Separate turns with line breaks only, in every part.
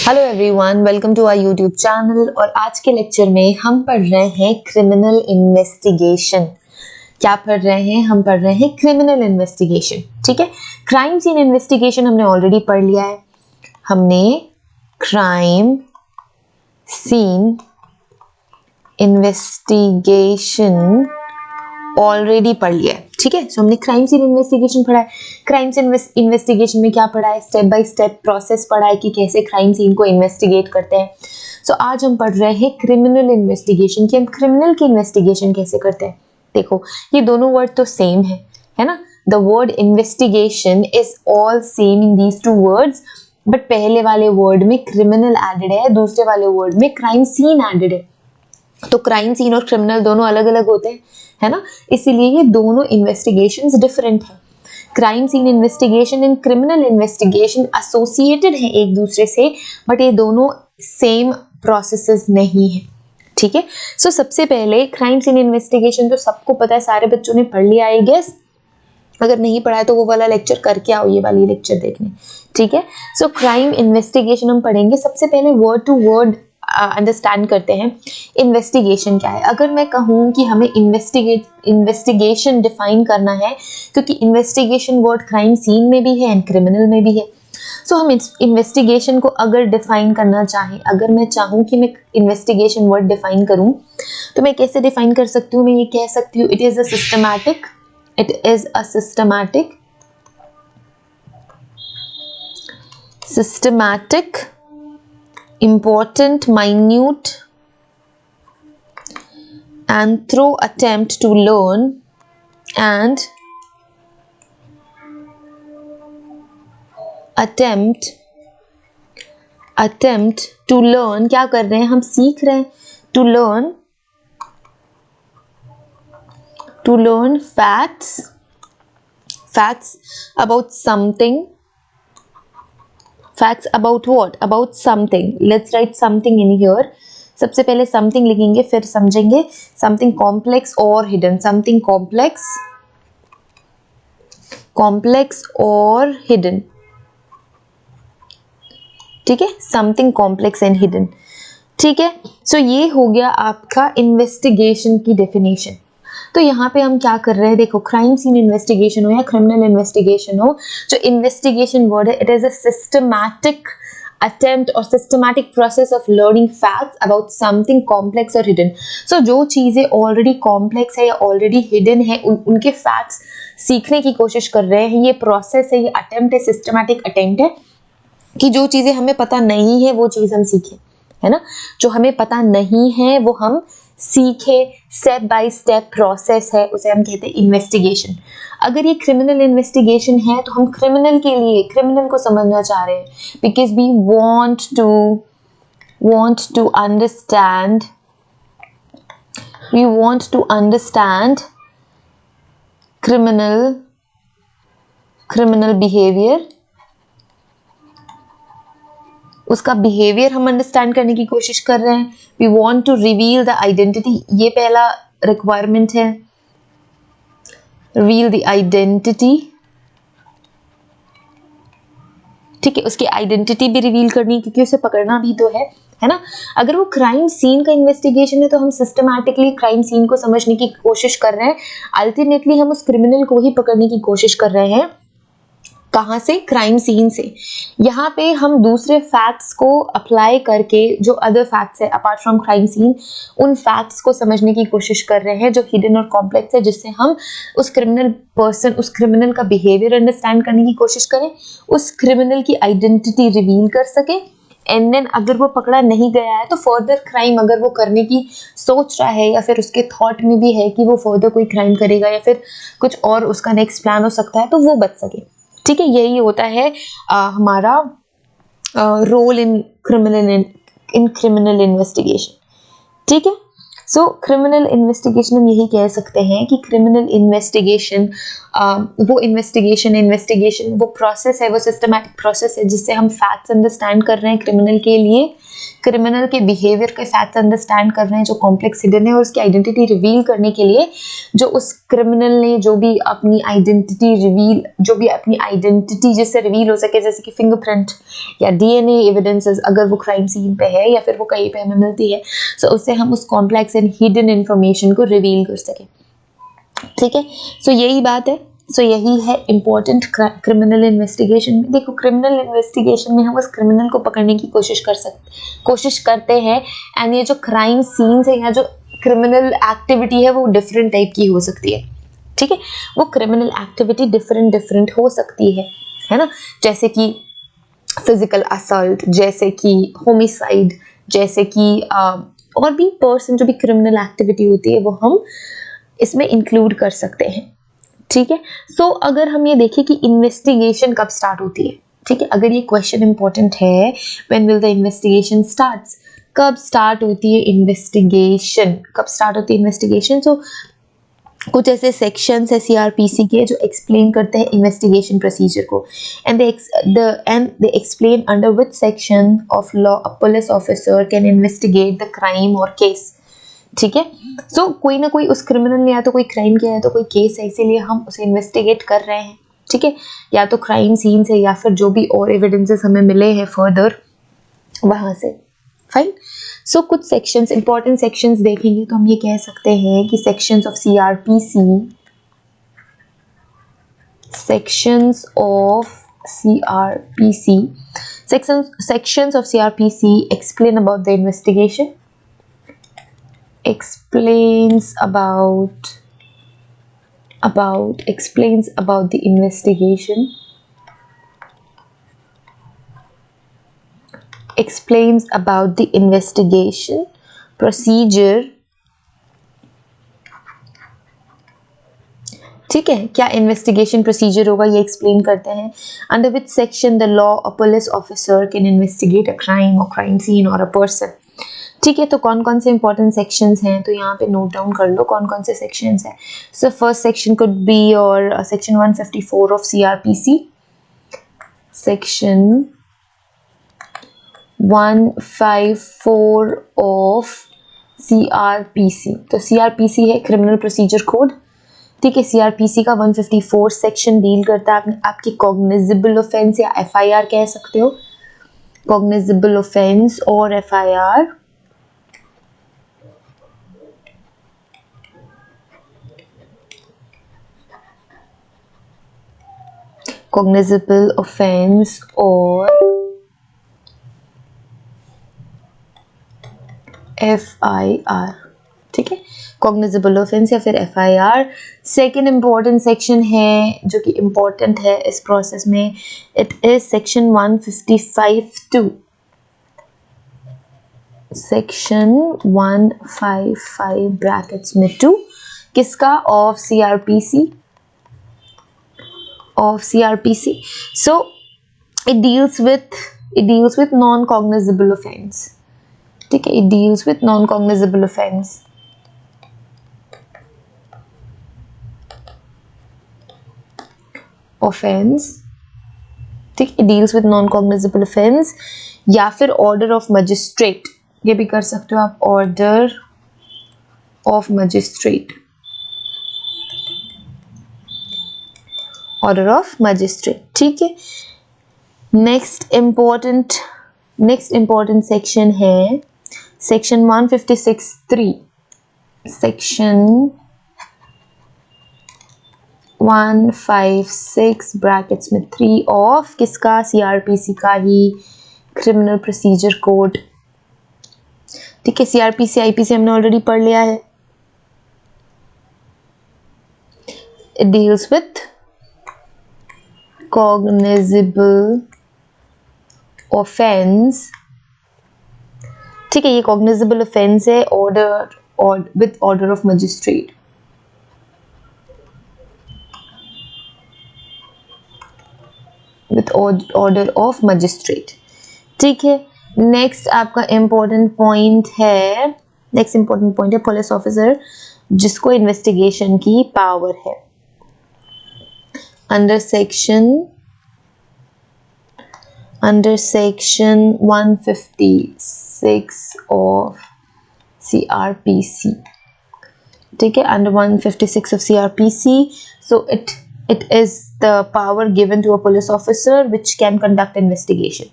Hello everyone, welcome to our YouTube channel. और आज के लेक्चर में हम पढ़ रहे हैं क्रिमिनल इन्वेस्टिगेशन। क्या पढ़ रहे हैं? हम पढ़ रहे हैं क्रिमिनल इन्वेस्टिगेशन। ठीक है, क्राइम सीन इन्वेस्टिगेशन हमने ऑलरेडी पढ़ लिया है। हमने क्राइम सीन इन्वेस्टिगेशन ऑलरेडी पढ़ लिया है। ठीक है, सो हमने क्राइम सीन इन्वेस्टिगेशन पढ़ा है। क्राइम सीन इन्वेस्टिगेशन में क्या पढ़ा है? स्टेप बाय स्टेप प्रोसेस पढ़ा है कि कैसे क्राइम सीन को इन्वेस्टिगेट करते हैं। सो आज हम पढ़ रहे हैं क्रिमिनल इन्वेस्टिगेशन कि हम क्रिमिनल की इन्वेस्टिगेशन कैसे करते हैं। देखो, ये दोनों वर्ड तो सेम है ना। The word investigation is all same in these two words, but पहले वाले वर्ड में क्रिमिनल एडेड है, दूसरे वाले वर्ड में क्राइम सीन एडेड है। तो क्राइम सीन और क्रिमिनल दोनों अलग अलग होते हैं, है ना। इसीलिए ये दोनों इन्वेस्टिगेशंस डिफरेंट है। Crime scene investigation and criminal investigation associated है एक दूसरे से, बट ये दोनों सेम प्रोसेसेस नहीं है। ठीक है, सो सबसे पहले क्राइम सीन इन्वेस्टिगेशन तो सबको पता है, सारे बच्चों ने पढ़ लिया आई गेस। अगर नहीं पढ़ा है तो वो वाला लेक्चर करके आओ, ये वाली लेक्चर देखने। ठीक है, सो क्राइम इन्वेस्टिगेशन हम पढ़ेंगे। सबसे पहले वर्ड टू वर्ड अंडरस्टैंड करते हैं इन्वेस्टिगेशन क्या है। अगर मैं कहूँ कि हमें इन्वेस्टिगेशन डिफाइन करना है, क्योंकि इन्वेस्टिगेशन वर्ड क्राइम सीन में भी है एंड क्रिमिनल में भी है। सो हम इन्वेस्टिगेशन को अगर डिफाइन करना चाहें, अगर मैं चाहूँ कि मैं इन्वेस्टिगेशन वर्ड डिफाइन करूँ, तो मैं कैसे डिफाइन कर सकती हूँ? मैं ये कह सकती हूँ, it is a systematic important, minute and thorough attempt to learn and attempt to learn। क्या कर रहे हैं? हम सीख रहे हैं। to learn facts about something। Facts about what? About something. Let's write something in here. सबसे पहले something लिखेंगे, फिर समझेंगे something complex or hidden। something complex or hidden। ठीक है, something complex and hidden। ठीक है, सो ये हो गया आपका इन्वेस्टिगेशन की डेफिनेशन। तो यहाँ पे हम क्या कर रहे हैं? देखो, क्राइम सीन इन्वेस्टिगेशन हो या क्रिमिनल इन्वेस्टिगेशन हो, जो इन्वेस्टिगेशन वर्ड है, it is a systematic attempt or systematic process of learning facts about something complex or hidden। so जो चीजें ऑलरेडी कॉम्प्लेक्स है या ऑलरेडी हिडन है, उनके फैक्ट्स सीखने की कोशिश कर रहे हैं। ये प्रोसेस है, ये अटेम्प्ट है, सिस्टमैटिक अटेम्प्ट है कि जो चीजें हमें पता नहीं है वो चीज हम सीखें, है ना। जो हमें पता नहीं है वो हम सीखे, स्टेप बाय स्टेप प्रोसेस है, उसे हम कहते हैं इन्वेस्टिगेशन। अगर ये क्रिमिनल इन्वेस्टिगेशन है तो हम क्रिमिनल के लिए, क्रिमिनल को समझना चाह रहे हैं, because we want to understand criminal behaviour. उसका बिहेवियर हम अंडरस्टैंड करने की कोशिश कर रहे हैं। We want to reveal the identity, ये पहला रिक्वायरमेंट है, रिवील द आइडेंटिटी। ठीक है, उसकी आइडेंटिटी भी रिवील करनी, क्योंकि उसे पकड़ना भी तो है ना। अगर वो क्राइम सीन का इन्वेस्टिगेशन है तो हम सिस्टमैटिकली क्राइम सीन को समझने की कोशिश कर रहे हैं। अल्टीमेटली हम उस क्रिमिनल को ही पकड़ने की कोशिश कर रहे हैं। कहाँ से? क्राइम सीन से। यहाँ पे हम दूसरे फैक्ट्स को अप्लाई करके, जो अदर फैक्ट्स है अपार्ट फ्रॉम क्राइम सीन, उन फैक्ट्स को समझने की कोशिश कर रहे हैं जो हिडन और कॉम्प्लेक्स है, जिससे हम उस क्रिमिनल का बिहेवियर अंडरस्टैंड करने की कोशिश करें, उस क्रिमिनल की आइडेंटिटी रिवील कर सके। एंड देन अगर वो पकड़ा नहीं गया है तो फर्दर क्राइम अगर वो करने की सोच रहा है, या फिर उसके थॉट में भी है कि वो फर्दर कोई क्राइम करेगा या फिर कुछ और उसका नेक्स्ट प्लान हो सकता है, तो वो बच सके। ठीक है, यही होता है हमारा रोल इन क्रिमिनल इन्वेस्टिगेशन। ठीक है, सो क्रिमिनल इन्वेस्टिगेशन हम यही कह सकते हैं कि क्रिमिनल इन्वेस्टिगेशन वो प्रोसेस है, वो सिस्टमैटिक प्रोसेस है जिससे हम फैक्ट्स अंडरस्टैंड कर रहे हैं क्रिमिनल के लिए, क्रिमिनल के बिहेवियर के फैक्ट्स अंडरस्टैंड कर रहे हैं जो कॉम्प्लेक्स हिडन है, और उसकी आइडेंटिटी रिवील करने के लिए जो उस क्रिमिनल ने जो भी अपनी आइडेंटिटी जिससे रिवील हो सके, जैसे कि फिंगरप्रिंट या डीएनए एविडेंसेस अगर वो क्राइम सीन पे है या फिर वो कहीं पे हमें मिलती है, सो उससे हम उस कॉम्प्लेक्स एंड हिडन इंफॉर्मेशन को रिवील कर सके। ठीक है, सो यही बात है। सो यही है इम्पोर्टेंट क्रिमिनल इन्वेस्टिगेशन में। देखो, क्रिमिनल इन्वेस्टिगेशन में हम उस क्रिमिनल को पकड़ने की कोशिश करते हैं, एंड ये जो क्राइम सीन्स है या जो क्रिमिनल एक्टिविटी है वो डिफरेंट टाइप की हो सकती है। ठीक है, वो क्रिमिनल एक्टिविटी डिफरेंट हो सकती है ना, जैसे कि फिजिकल असल्ट, जैसे कि होमिसाइड, जैसे कि और भी पर्सन जो भी क्रिमिनल एक्टिविटी होती है वो हम इसमें इंक्लूड कर सकते हैं। ठीक है, सो अगर हम ये देखें कि इन्वेस्टिगेशन कब स्टार्ट होती है, ठीक है, अगर ये क्वेश्चन इंपॉर्टेंट है, when will the investigation starts, कब स्टार्ट होती है इन्वेस्टिगेशन, सो कुछ ऐसे सेक्शंस है सीआरपीसी के जो एक्सप्लेन करते हैं इन्वेस्टिगेशन प्रोसीजर को, and they explain under which section of law a police officer can investigate the crime और केस। ठीक है, सो कोई ना कोई उस क्रिमिनल ने या तो कोई क्राइम किया है तो कोई केस है, इसीलिए हम उसे इन्वेस्टिगेट कर रहे हैं। ठीक है, या तो क्राइम सीन से या फिर जो भी और एविडेंसेस हमें मिले हैं फर्दर वहां से। फाइन, सो कुछ सेक्शंस, इंपॉर्टेंट सेक्शंस देखेंगे तो हम ये कह सकते हैं कि sections of CrPC explain about the investigation, explains about the investigation, explains about the investigation procedure। ठीक है, क्या इन्वेस्टिगेशन प्रोसीजर होगा ये एक्सप्लेन करते हैं। Under which section the law a police officer can investigate a crime और crime scene और a person. ठीक है, तो कौन कौन से इंपॉर्टेंट सेक्शंस हैं, तो यहाँ पे नोट डाउन कर लो कौन कौन से सेक्शंस हैं। So first section could be और section 154 of CrPC, section 154 of CrPC, तो सीआरपीसी है क्रिमिनल प्रोसीजर कोड। ठीक है, सीआरपीसी का 154 सेक्शन डील करता है आपकी कॉग्निजेबल ऑफेंस या एफआईआर कह सकते हो, कॉग्निजेबल ऑफेंस और एफआईआर। कॉग्निजेबल ऑफेंस और एफआईआर। ठीक है, कॉग्निजेबल ऑफेंस या फिर एफआईआर। सेकेंड इंपॉर्टेंट सेक्शन है जो कि इंपॉर्टेंट है इस प्रोसेस में, it is section 155(2), section 155 brackets में 2, किसका, of CrPC, so it deals with non-cognizable offense। ठीक है, it deals with non-cognizable offense। ठीक, it deals with non-cognizable offense या फिर order of magistrate, ये भी कर सकते हो आप, order of magistrate, ठीक है। नेक्स्ट इंपॉर्टेंट सेक्शन है सेक्शन 156(3), सेक्शन 156 ब्रैकेट्स में 3 ऑफ किसका, सीआरपीसी का ही क्रिमिनल प्रोसीजर कोड। ठीक है, सीआरपीसी आईपीसी हमने ऑलरेडी पढ़ लिया है। It deals with cognizable offense। ठीक है, ये cognizable offense है with order of magistrate। ठीक है, नेक्स्ट आपका इंपॉर्टेंट पॉइंट है नेक्स्ट इंपॉर्टेंट पॉइंट है पुलिस ऑफिसर जिसको इन्वेस्टिगेशन की पावर है। अंडर सेक्शन 156 ऑफ CRPC, ठीक है, under 156 of CRPC, so it is the power given to a police officer which can conduct investigation।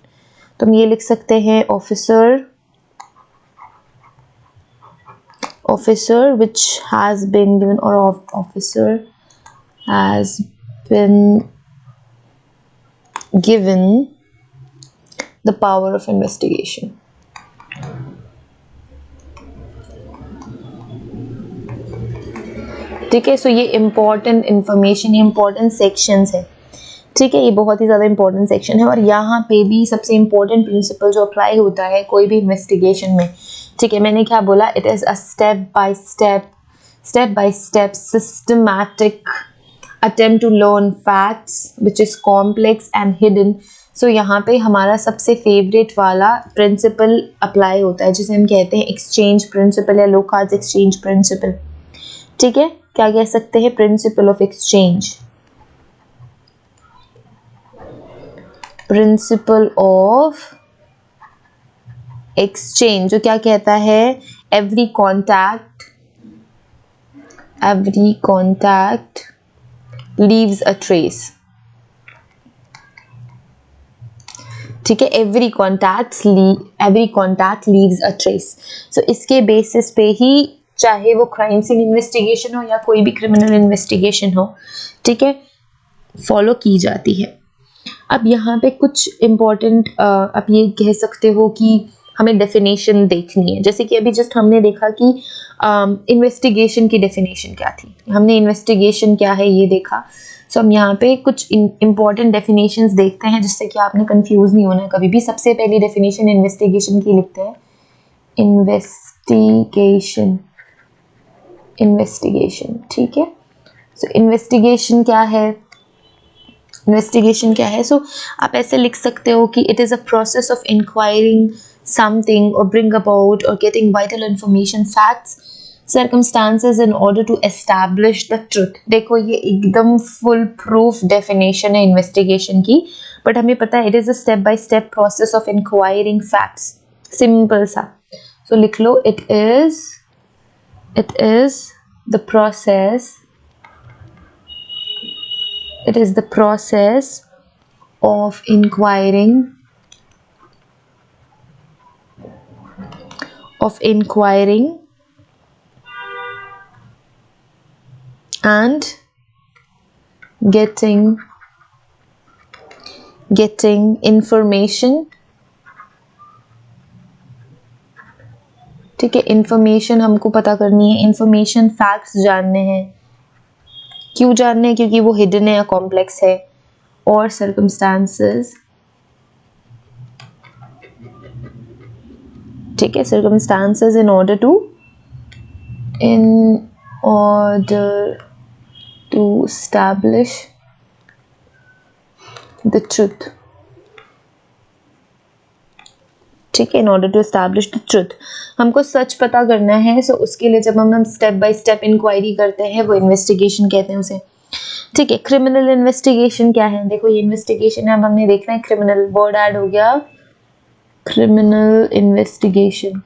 तो हम ये लिख सकते हैं officer which has been given, or officer has been given the power of investigation। ठीक है, सो ये important information, ये इंपॉर्टेंट सेक्शंस है, ठीक है, ये बहुत ही ज़्यादा इंपॉर्टेंट सेक्शन है। और यहाँ पे भी सबसे इंपॉर्टेंट प्रिंसिपल जो अप्लाई होता है कोई भी इन्वेस्टिगेशन में, ठीक है, मैंने क्या बोला, it is a step by step systematic attempt to learn facts which is complex and hidden. So यहाँ पे हमारा सबसे फेवरेट वाला प्रिंसिपल अप्लाई होता है जिसे हम कहते हैं एक्सचेंज प्रिंसिपल या लोकार्ड्स एक्सचेंज प्रिंसिपल, ठीक है, क्या कह सकते हैं, principle of exchange, principle of exchange जो क्या कहता है, every contact leaves a trace, ठीक है, every contact leaves a trace. So इसके बेसिस पे ही चाहे वो क्राइम सीन इन्वेस्टिगेशन हो या कोई भी क्रिमिनल इन्वेस्टिगेशन हो, ठीक है, फॉलो की जाती है। अब यहाँ पे कुछ इम्पोर्टेंट आप ये कह सकते हो कि हमें डेफिनेशन देखनी है, जैसे कि अभी जस्ट हमने देखा कि इन्वेस्टिगेशन की डेफिनेशन क्या थी, हमने इन्वेस्टिगेशन क्या है ये देखा। सो हम यहाँ पे कुछ इम्पोर्टेंट डेफिनेशंस देखते हैं जिससे कि आपने कंफ्यूज नहीं होना कभी भी। सबसे पहली डेफिनेशन इन्वेस्टिगेशन की लिखते हैं, इन्वेस्टिगेशन, ठीक है। सो इन्वेस्टिगेशन क्या है, सो आप ऐसे लिख सकते हो कि it is a process of inquiring something or bring about or getting vital information, facts, circumstances in order to establish the truth. देखो ये एकदम फुल प्रूफ डेफिनेशन है इन्वेस्टिगेशन की, बट हमें पता है it is a step by step process of inquiring facts, simple सा। So लिख लो, it is the process of inquiring and getting information, ठीक है, इंफॉर्मेशन हमको पता करनी है, इंफॉर्मेशन फैक्ट्स जानने हैं, क्यों जानने हैं, क्योंकि वो हिडन है या कॉम्प्लेक्स है, और सर्कमस्टांसेस, ठीक है, circumstances in order to establish the truth, ठीक है, in order to establish the truth. हमको सच पता करना है, सो उसके लिए जब हम स्टेप बाय स्टेप इंक्वायरी करते हैं वो इन्वेस्टिगेशन कहते हैं उसे, ठीक है। क्रिमिनल इन्वेस्टिगेशन क्या है, देखो ये इन्वेस्टिगेशन है, अब हमने देखना है क्रिमिनल, वर्ड ऐड हो गया क्रिमिनल इन्वेस्टिगेशन,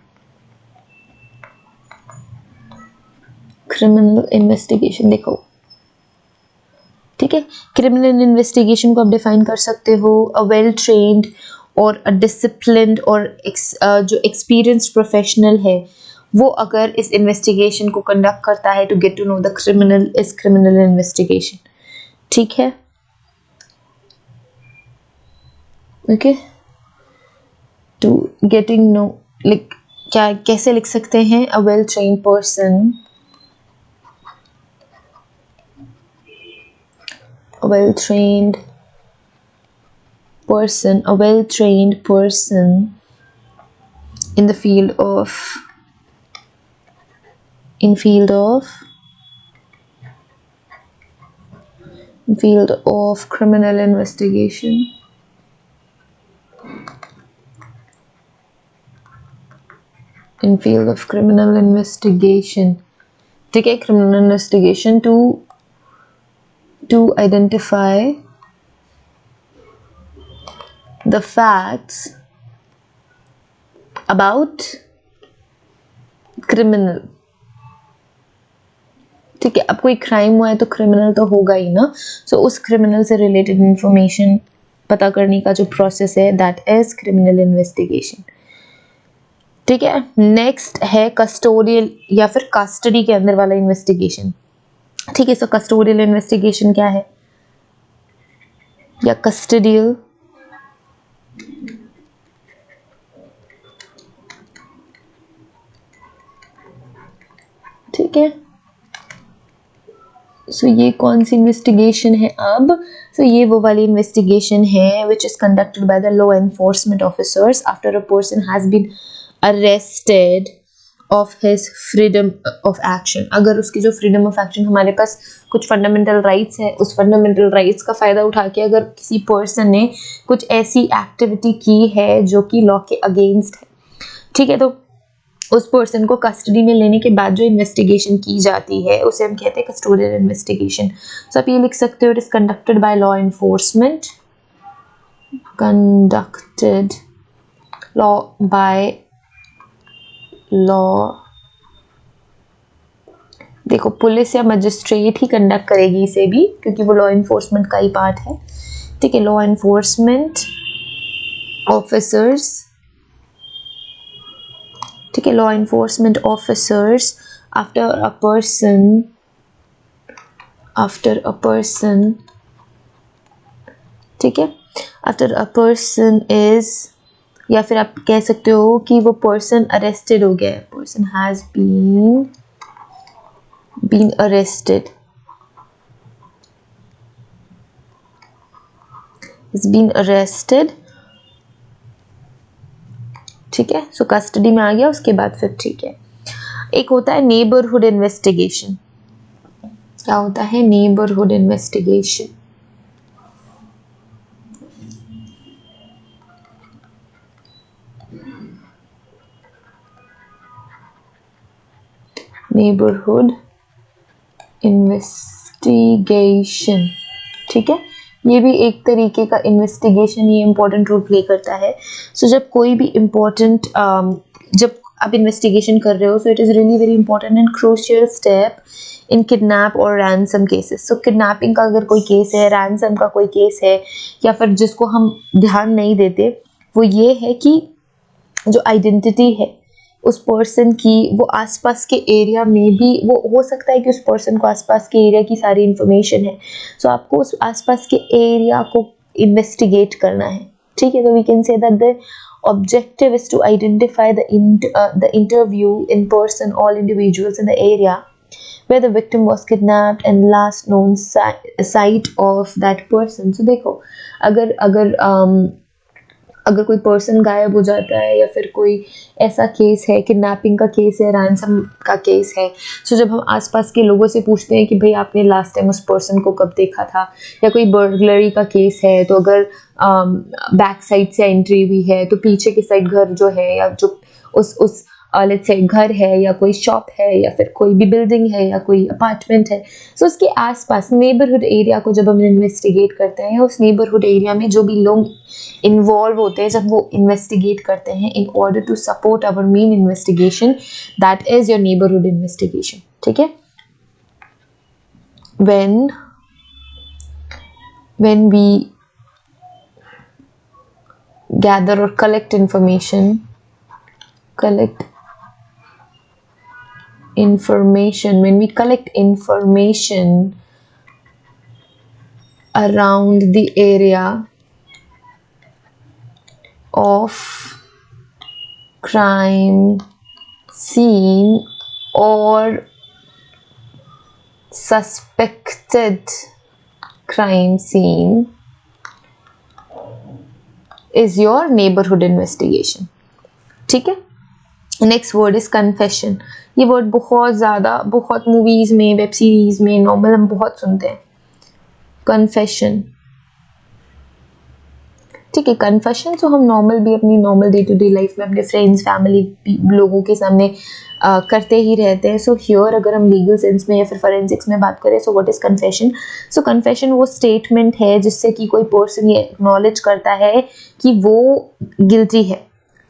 देखो, ठीक है। क्रिमिनल इन्वेस्टिगेशन को आप डिफाइन कर सकते हो, अ वेल ट्रेन्ड और अ डिसिप्लिन्ड और जो एक्सपीरियंस्ड प्रोफेशनल है वो अगर इस इन्वेस्टिगेशन को कंडक्ट करता है to get to know the criminal is criminal investigation, ठीक है, okay. To getting know, like क्या कैसे लिख सकते हैं, a well trained person, a well-trained person in the field of criminal investigation, in field of criminal investigation. ठीक है, criminal investigation to identify the facts about criminal. ठीक है, अब कोई क्राइम हुआ है तो क्रिमिनल तो होगा ही ना, सो उस क्रिमिनल से रिलेटेड इंफॉर्मेशन पता करने का जो प्रोसेस है दैट इज क्रिमिनल इन्वेस्टिगेशन. ठीक है, नेक्स्ट है कस्टोडियल या फिर कस्टडी के अंदर वाला इन्वेस्टिगेशन. ठीक है, सो कस्टोडियल इन्वेस्टिगेशन क्या है या कस्टडियल. ठीक है, सो ये कौन सी इन्वेस्टिगेशन है अब. सो ये वो वाली इन्वेस्टिगेशन है which is conducted by the law enforcement officers after a person has been arrested of his freedom of action. अगर उसकी जो फ्रीडम ऑफ एक्शन, हमारे पास कुछ फंडामेंटल राइट्स है, उस फंडामेंटल राइट्स का फ़ायदा उठा के अगर किसी पर्सन ने कुछ ऐसी एक्टिविटी की है जो कि लॉ के अगेंस्ट है, ठीक है, तो उस पर्सन को कस्टडी में लेने के बाद जो इन्वेस्टिगेशन की जाती है उसे हम कहते हैं कस्टोडियल इन्वेस्टिगेशन. सो आप ये लिख सकते हो, it is conducted by law enforcement, conducted by law. देखो, पुलिस या मजिस्ट्रेट ही कंडक्ट करेगी इसे भी, क्योंकि वो लॉ एनफोर्समेंट का ही पार्ट है. ठीक है, लॉ एनफोर्समेंट ऑफिसर्स. ठीक है, law enforcement officers after a person, ठीक है, आफ्टर अ पर्सन इज, या फिर आप कह सकते हो कि वो पर्सन अरेस्टेड हो गया है, person has been arrested, is been arrested. ठीक है, सो कस्टडी में आ गया, उसके बाद फिर ठीक है. एक होता है नेबरहुड इन्वेस्टिगेशन. क्या होता है नेबरहुड इन्वेस्टिगेशन. नेबरहुड इन्वेस्टिगेशन, ठीक है, ये भी एक तरीके का इन्वेस्टिगेशन, ये इंपॉर्टेंट रोल प्ले करता है. सो जब कोई भी इम्पोर्टेंट जब आप इन्वेस्टिगेशन कर रहे हो, so it is really very important and crucial step in kidnap और रैंसम केसेस. सो किडनैपिंग का अगर कोई केस है, रैंसम का कोई केस है, या फिर जिसको हम ध्यान नहीं देते, वो ये है कि जो आइडेंटिटी है उस पर्सन की, वो आसपास के एरिया में भी, वो हो सकता है कि उस पर्सन को आसपास के एरिया की सारी इंफॉर्मेशन है, सो आपको उस आसपास के एरिया को इन्वेस्टिगेट करना है. ठीक है, तो we can say that the objective is to identify the interview in person all individuals in the area where the victim was kidnapped and last known site of that person. So देखो, अगर कोई person गायब हो जाता है, या फिर कोई ऐसा केस है, किडनैपिंग का केस है, रैंसम का केस है, सो जब हम आसपास के लोगों से पूछते हैं कि भाई आपने लास्ट टाइम उस पर्सन को कब देखा था, या कोई बर्गलरी का केस है, तो अगर बैक साइड से एंट्री हुई है तो पीछे की साइड घर जो है, या जो उस लेट्स से घर है, या कोई शॉप है, या फिर कोई भी बिल्डिंग है, या कोई अपार्टमेंट है, सो उसके आसपास नेबरहुड एरिया को जब हम इन्वेस्टिगेट करते हैं, उस नेबरहुड एरिया में जो भी लोग इन्वॉल्व होते हैं, जब वो इन्वेस्टिगेट करते हैं in order to support our main investigation, that is your neighbourhood investigation. ठीक है, when we gather or collect information, when we collect information around the area of crime scene or suspected crime scene is your neighborhood investigation. ठीक है, next word is confession. ये word बहुत movies में, web series में, normal हम बहुत सुनते हैं. कन्फेशन, ठीक है। कन्फेशन तो हम नॉर्मल भी अपनी normal day to day life में अपने फ्रेंड्स फैमिली लोगों के सामने करते ही रहते हैं। सो हियर अगर हम लीगल सेंस में या फिर फॉरेंसिक्स में बात करें, so what is confession? So confession वो स्टेटमेंट है जिससे कि कोई पर्सन ये एक्नॉलेज करता है कि वो गिल्टी है,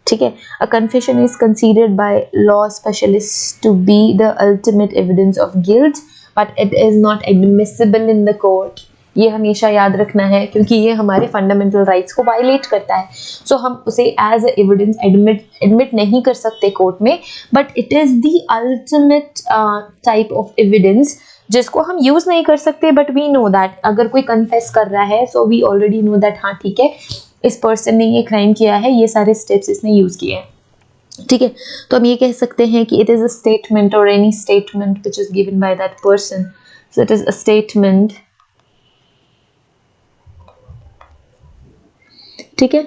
ठीक है। A confession is considered by law specialist to be the ultimate evidence of guilt, but it is not admissible in the court. ये हमेशा याद रखना है क्योंकि ये हमारे फंडामेंटल राइट्स को वायलेट करता है। सो हम उसे एज ए एविडेंस एडमिट नहीं कर सकते कोर्ट में, but it is the ultimate type of evidence जिसको हम यूज नहीं कर सकते, बट वी नो दैट अगर कोई कन्फेस कर रहा है, so we already know that हाँ ठीक है, इस पर्सन ने ये क्राइम किया है, ये सारे स्टेप्स इसने यूज किए हैं, ठीक है। तो हम ये कह सकते हैं कि इट इज अ स्टेटमेंट और any statement which is given by that person. So it is a statement, ठीक है।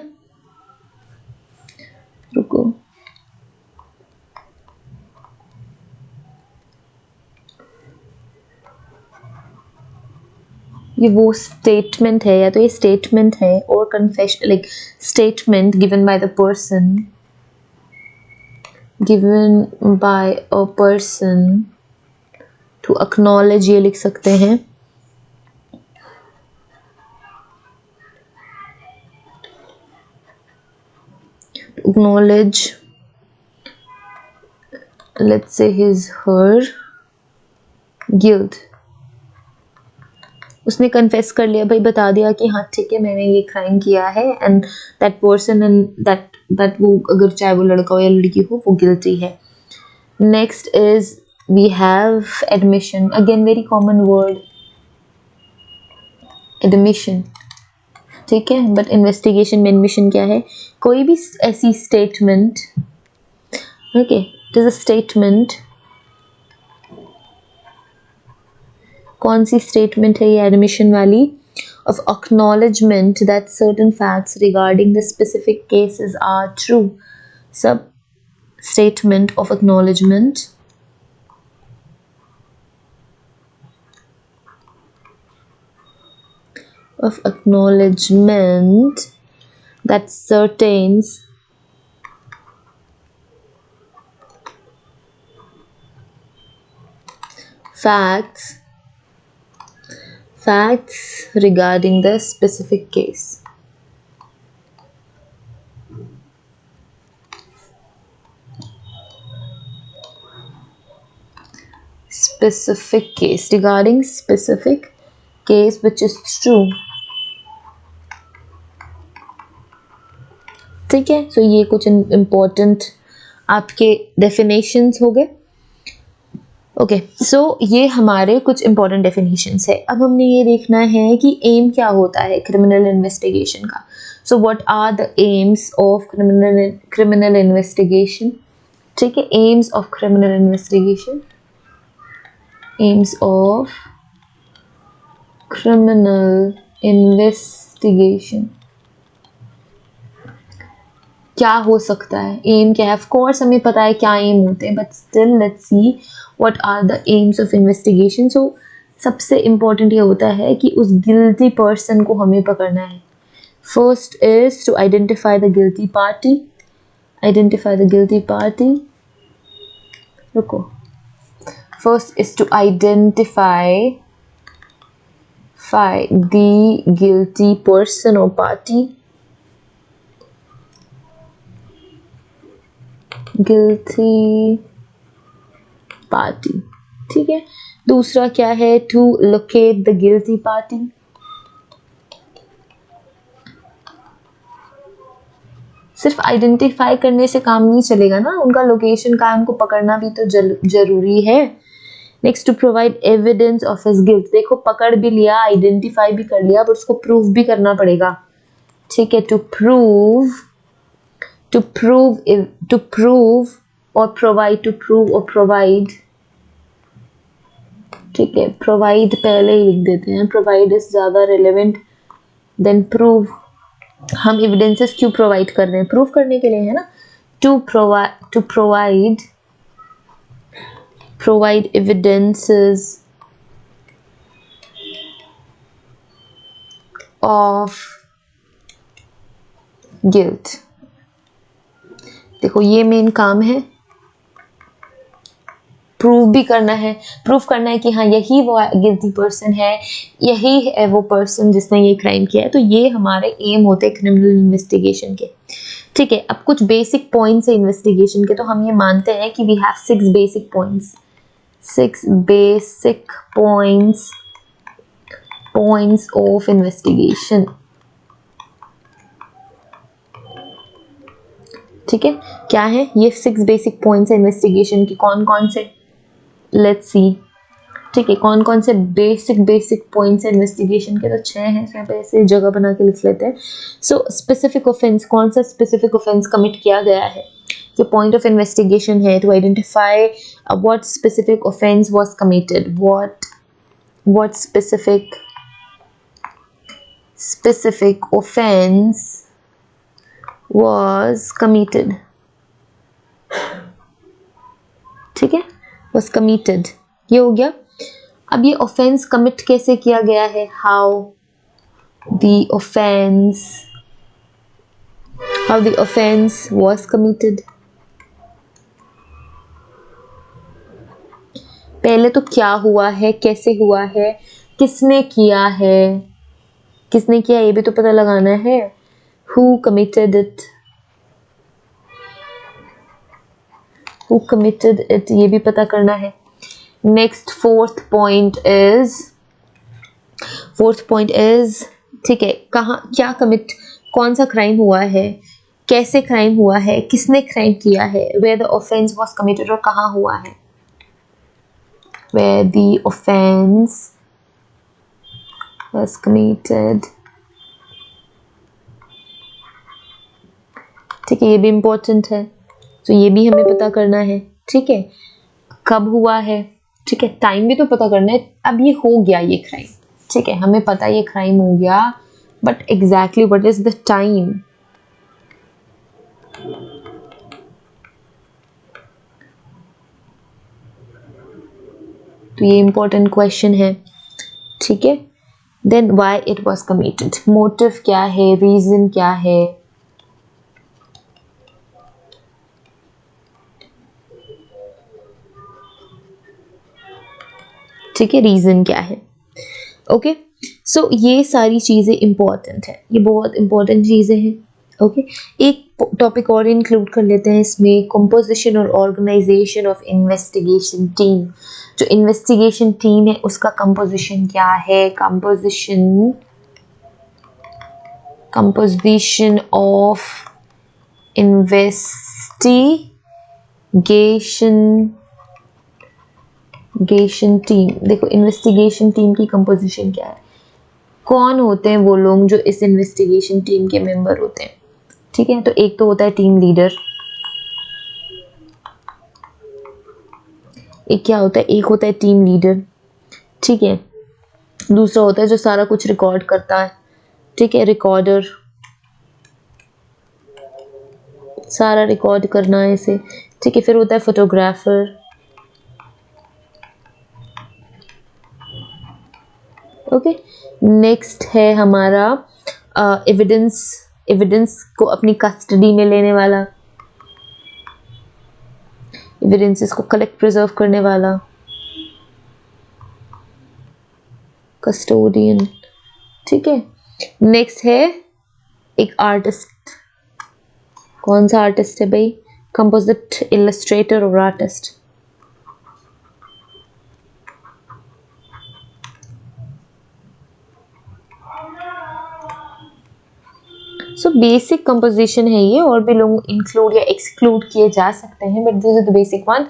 रुको, ये वो स्टेटमेंट है, या तो ये स्टेटमेंट है और confession, like statement given by the person, given by a person to acknowledge, ये लिख सकते हैं, acknowledge, let's say his her guilt। उसने कन्फेस कर लिया भाई, बता दिया कि हाँ ठीक है मैंने ये क्राइम किया है, and that person and that वो अगर चाहे वो लड़का हो या लड़की हो वो गिल्टी है। Next is we have admission, again very common word, admission, ठीक है। बट इन्वेस्टिगेशन में एडमिशन क्या है? कोई भी ऐसी statement, okay, it is a statement. कौन सी स्टेटमेंट है ये एडमिशन वाली? Of acknowledgement that certain facts regarding the specific cases are true. सब statement of acknowledgement that certain facts regarding the specific case। specific case, regarding specific case which is true, ठीक है। सो ये कुछ important आपके definitions हो गए। Okay, सो ये हमारे कुछ इंपॉर्टेंट डेफिनेशंस है। अब हमने ये देखना है कि एम क्या होता है क्रिमिनल इन्वेस्टिगेशन का। So what are the aims of criminal investigation, ठीक है। Aims of criminal investigation, aims of criminal investigation क्या हो सकता है? एम क्या है? ऑफ कोर्स हमें पता है क्या एम होते हैं, but still let's see what are the aims of investigation. So सबसे इम्पोर्टेंट ये होता है कि उस गिल्टी पर्सन को हमें पकड़ना है। First is to identify the guilty party, identify the guilty party, रुको, first is to identify the guilty person और पार्टी, गिल्टी पार्टी, ठीक है। दूसरा क्या है? To locate the guilty party, सिर्फ आइडेंटिफाई करने से काम नहीं चलेगा ना, उनका लोकेशन का उनको पकड़ना भी तो जरूरी है। Next to provide evidence of his guilt, देखो पकड़ भी लिया, आइडेंटिफाई भी कर लिया, बट उसको प्रूव भी करना पड़ेगा, ठीक है। टू प्रूव और प्रोवाइड, टू प्रूव और प्रोवाइड, ठीक है। प्रोवाइड पहले ही लिख देते हैं, प्रोवाइड इज ज्यादा रिलेवेंट देन प्रूव। हम एविडेंसेस क्यों प्रोवाइड कर रहे हैं? प्रूव करने के लिए है ना। To provide evidences of guilt. देखो ये मेन काम है, प्रूव भी करना है, प्रूफ करना है कि हाँ यही वो गिल्टी पर्सन है, यही है वो पर्सन जिसने ये क्राइम किया है। तो ये हमारे एम होते हैं क्रिमिनल इन्वेस्टिगेशन के। ठीक है, अब कुछ बेसिक पॉइंट्स है इन्वेस्टिगेशन के, तो हम ये मानते हैं कि we have 6 basic points, 6 basic points of investigation. ठीक है, क्या है ये 6 बेसिक पॉइंट्स है इन्वेस्टिगेशन की, कौन कौन से, लेट्स सी। ठीक है, कौन कौन से बेसिक पॉइंट्स है इन्वेस्टिगेशन के, तो 6 हैं, यहाँ पे ऐसे जगह बना के लिख लेते हैं। सो स्पेसिफिक ऑफेंस, कौन सा स्पेसिफिक ऑफेंस कमिट किया गया है, ये पॉइंट ऑफ इन्वेस्टिगेशन है, to identify what specific offence was committed, what specific offense was committed। ठीक है, was committed, ये हो गया। अब ये offense commit कैसे किया गया है, how the offense was committed। पहले तो क्या हुआ है, कैसे हुआ है, किसने किया है, किसने किया ये भी तो पता लगाना है, who committed it ये भी पता करना है। नेक्स्ट फोर्थ पॉइंट इज ठीक है, कहाँ क्या कमिट, कौन सा क्राइम हुआ है, कैसे क्राइम हुआ है, किसने क्राइम किया है, where the offense was committed और कहाँ हुआ है, where the offense was committed। ठीक है, ये भी इम्पोर्टेंट है, तो ये भी हमें पता करना है। ठीक है, कब हुआ है, ठीक है, टाइम भी तो पता करना है। अब ये हो गया ये क्राइम, ठीक है, हमें पता ये क्राइम हो गया, but exactly what is the time, तो ये इंपॉर्टेंट क्वेश्चन है। ठीक है, then why it was committed, motive क्या है, रीजन क्या है। ठीक है, रीजन क्या है। ओके, सो ये सारी चीजें इंपॉर्टेंट है, ये बहुत इंपॉर्टेंट चीजें हैं। ओके, एक टॉपिक और इंक्लूड कर लेते हैं इसमें, कंपोजिशन और ऑर्गेनाइजेशन ऑफ इन्वेस्टिगेशन टीम। जो इन्वेस्टिगेशन टीम है उसका कंपोजिशन क्या है, कंपोजिशन ऑफ इन्वेस्टिगेशन टीम। देखो इन्वेस्टिगेशन टीम की कंपोजिशन क्या है, कौन होते हैं वो लोग जो इस इन्वेस्टिगेशन टीम के मेंबर होते हैं। ठीक है, तो एक तो होता है टीम लीडर, एक क्या होता है, एक होता है टीम लीडर। ठीक है, दूसरा होता है जो सारा कुछ रिकॉर्ड करता है। ठीक है, रिकॉर्डर, सारा रिकॉर्ड करना है इसे। ठीक है, फिर होता है फोटोग्राफर। ओके, नेक्स्ट है हमारा एविडेंस को अपनी कस्टडी में लेने वाला, एविडेंसेस को कलेक्ट प्रिजर्व करने वाला, कस्टोडियन। ठीक है, नेक्स्ट है एक आर्टिस्ट। कौन सा आर्टिस्ट है भाई, कंपोजिट, इलस्ट्रेटर और आर्टिस्ट। सो बेसिक कंपोजिशन है ये, और भी लोग इंक्लूड या एक्सक्लूड किए जा सकते हैं, but this is the basic one.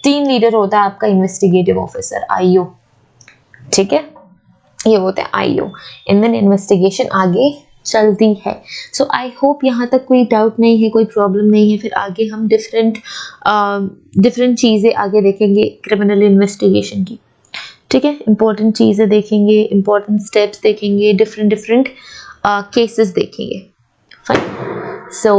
Team leader होता है आपका इन्वेस्टिगेटिव ऑफिसर, आईओ। ठीक है, ये होता है आईओ, एंड देन इन्वेस्टिगेशन आगे चलती है। सो आई होप यहाँ तक कोई डाउट नहीं है, कोई प्रॉब्लम नहीं है। फिर आगे हम डिफरेंट चीज़ें आगे देखेंगे क्रिमिनल इन्वेस्टिगेशन की। ठीक है, इंपॉर्टेंट चीज़ें देखेंगे, इंपॉर्टेंट स्टेप्स देखेंगे, डिफरेंट केसेस देखेंगे। Fine. So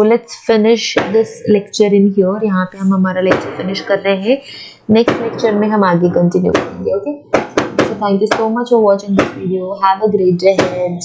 let's finish this lecture in here. यहाँ पे हम हमारा लेक्चर फिनिश कर रहे हैं, नेक्स्ट लेक्चर में हम आगे कंटिन्यू करेंगे। Okay, so thank you so much for watching this video. Have a great day ahead.